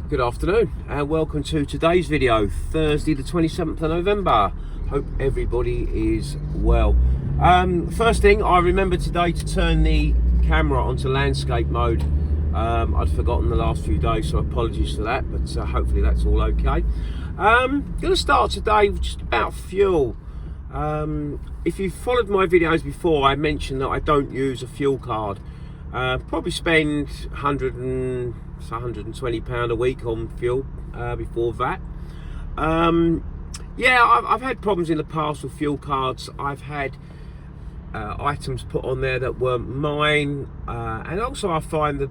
Good afternoon and welcome to today's video, Thursday the 27th of November. Hope everybody is well. First thing, I remember today to turn the camera onto landscape mode. I'd forgotten the last few days, so apologies for that, but hopefully that's all okay. Going to start today with just about fuel. If you've followed my videos before, I mentioned that I don't use a fuel card. Probably spend £120 a week on fuel before that. Yeah, I've had problems in the past with fuel cards. I've had items put on there that weren't mine, and also I find the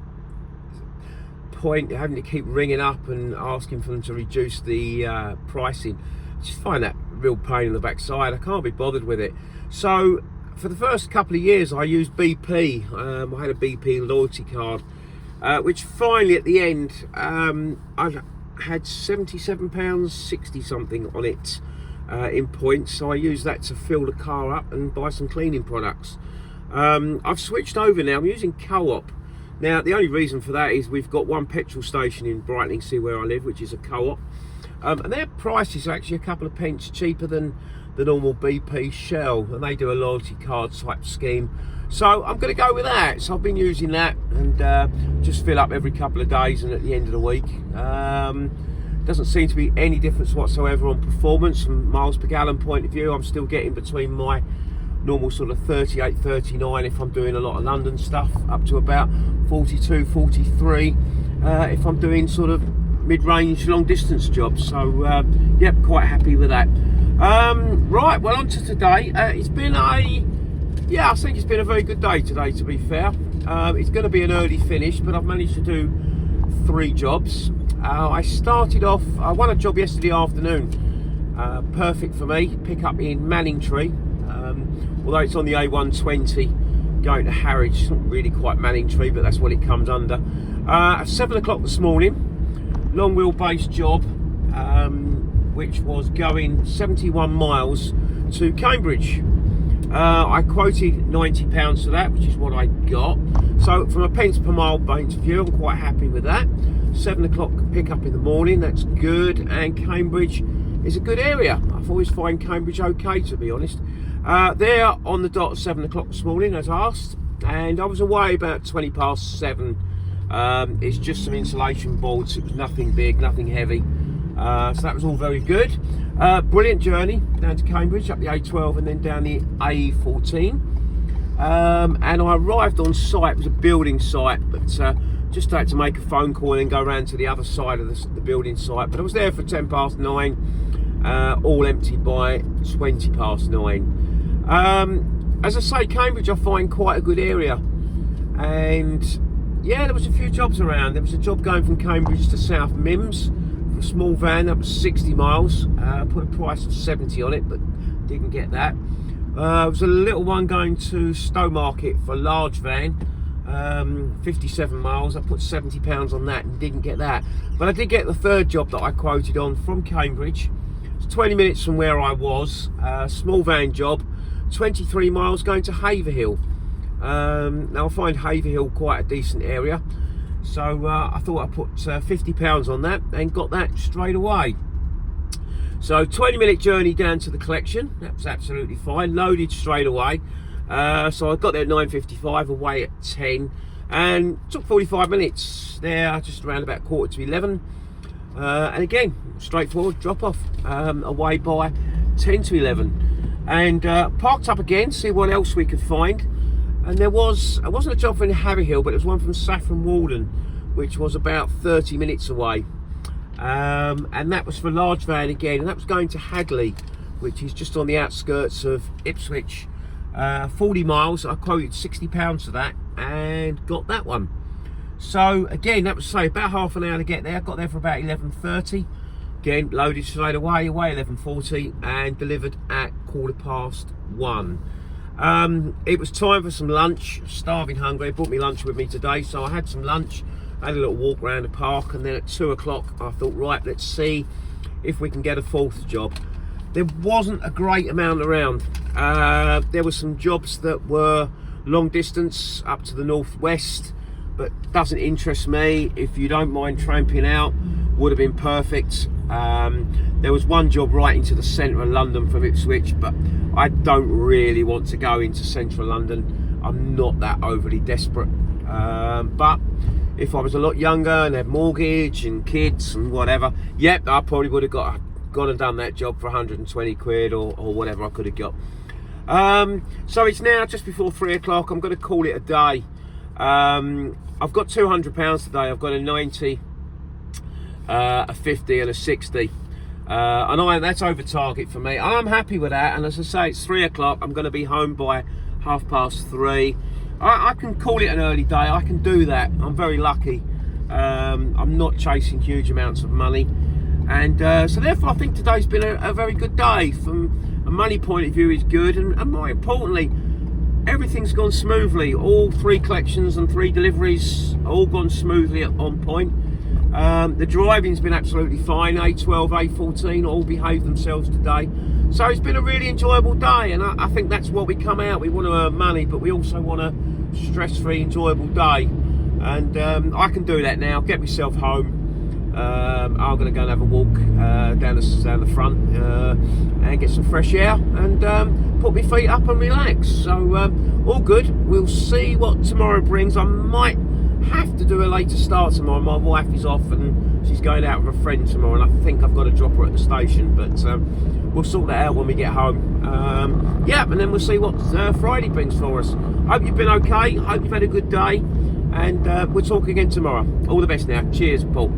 point having to keep ringing up and asking for them to reduce the pricing. I just find that a real pain in the backside. I can't be bothered with it. So for the first couple of years I used BP. I had a BP loyalty card, which finally at the end I've had £77.60 something on it in points, so I use that to fill the car up and buy some cleaning products. I've switched over now. I'm using Co-op. Now the only reason for that is we've got one petrol station in Brightlingsea where I live, which is a Co-op, and their price is actually a couple of pence cheaper than the normal BP Shell, and they do a loyalty card type scheme, so I'm going to go with that. So I've been using that and just fill up every couple of days and at the end of the week. Doesn't seem to be any difference whatsoever on performance from miles per gallon point of view. I'm still getting between my normal sort of 38, 39 if I'm doing a lot of London stuff, up to about 42, 43 if I'm doing sort of mid-range long distance jobs. So yep, quite happy with that. Right, well, on to today. It's been I think it's been a very good day today, to be fair. It's going to be an early finish, but I've managed to do 3 jobs. I started off, I won a job yesterday afternoon, perfect for me, pick up in Manningtree, although it's on the A120 going to Harwich. It's not really quite Manningtree, but that's what it comes under. At 7 o'clock this morning, long wheelbase job, which was going 71 miles to Cambridge. I quoted £90 for that, which is what I got. So from a pence per mile point of view, I'm quite happy with that. 7 o'clock pick up in the morning, that's good. And Cambridge is a good area. I've always find Cambridge okay, to be honest. There on the dot at 7 o'clock this morning, as asked, and I was away about 20 past 7. It's just some insulation boards. It was nothing big, nothing heavy. So that was all very good. Brilliant journey down to Cambridge, up the A12 and then down the A14. And I arrived on site. It was a building site, but just had to make a phone call and then go around to the other side of the building site. But I was there for 10 past 9, all empty by 20 past 9. As I say, Cambridge I find quite a good area, and yeah, there was a few jobs around. There was a job going from Cambridge to South Mims for a small van. That was 60 miles. Put a price of 70 on it, but didn't get that. There was a little one going to Stowmarket for a large van, 57 miles. I put £70 on that and didn't get that. But I did get the third job that I quoted on from Cambridge. It's 20 minutes from where I was. Small van job, 23 miles going to Haverhill. Now I find Haverhill quite a decent area, so I thought I'd put £50 on that and got that straight away. So 20-minute journey down to the collection. That was absolutely fine, loaded straight away. So I got there at 9:55, away at 10, and took 45 minutes there, just around about 11:15. And again, straightforward drop off, away by 10 to 11. And parked up again, see what else we could find. And it wasn't a job for Haverhill, but it was one from Saffron Walden, which was about 30 minutes away. And that was for a large van again, and that was going to Hadley, which is just on the outskirts of Ipswich. 40 miles, I quoted £60 for that and got that one. So again, that was, say, about half an hour to get there. Got there for about 11:30. Again, loaded straight away 11:40, and delivered at 1:15. It was time for some lunch. Starving hungry. I brought me lunch with me today, so I had some lunch, had a little walk around the park, and then at 2 o'clock I thought, right, let's see if we can get a fourth job. There wasn't a great amount around. There were some jobs that were long distance up to the northwest, but doesn't interest me. If you don't mind tramping out, would have been perfect. There was one job right into the centre of London from Ipswich, but I don't really want to go into central London. I'm not that overly desperate. But if I was a lot younger and had mortgage and kids and whatever, yep, I probably would have gone and done that job for 120 quid or whatever I could have got. So it's now just before 3 o'clock. I'm going to call it a day. I've got £200 today. I've got a 90, a 50 and a 60. And that's over target for me. I'm happy with that. And as I say, it's 3 o'clock. I'm going to be home by 3:30. I can call it an early day. I can do that. I'm very lucky. I'm not chasing huge amounts of money. And so therefore I think today's been a very good day. From a money point of view, is good, and more importantly, everything's gone smoothly. All 3 collections and 3 deliveries all gone smoothly on point. The driving's been absolutely fine. A12, A14 all behaved themselves today. So it's been a really enjoyable day, and I think that's what we come out. We want to earn money, but we also want a stress-free, enjoyable day. And I can do that now. Get myself home. I'm going to go and have a walk down the front and get some fresh air and put my feet up and relax. So all good. We'll see what tomorrow brings. I might have to do a later start tomorrow. My wife is off and she's going out with a friend tomorrow, and I think I've got to drop her at the station, but we'll sort that out when we get home. Yeah, and then we'll see what Friday brings for us. Hope you've been okay. Hope you've had a good day, and we'll talk again tomorrow. All the best now. Cheers, Paul.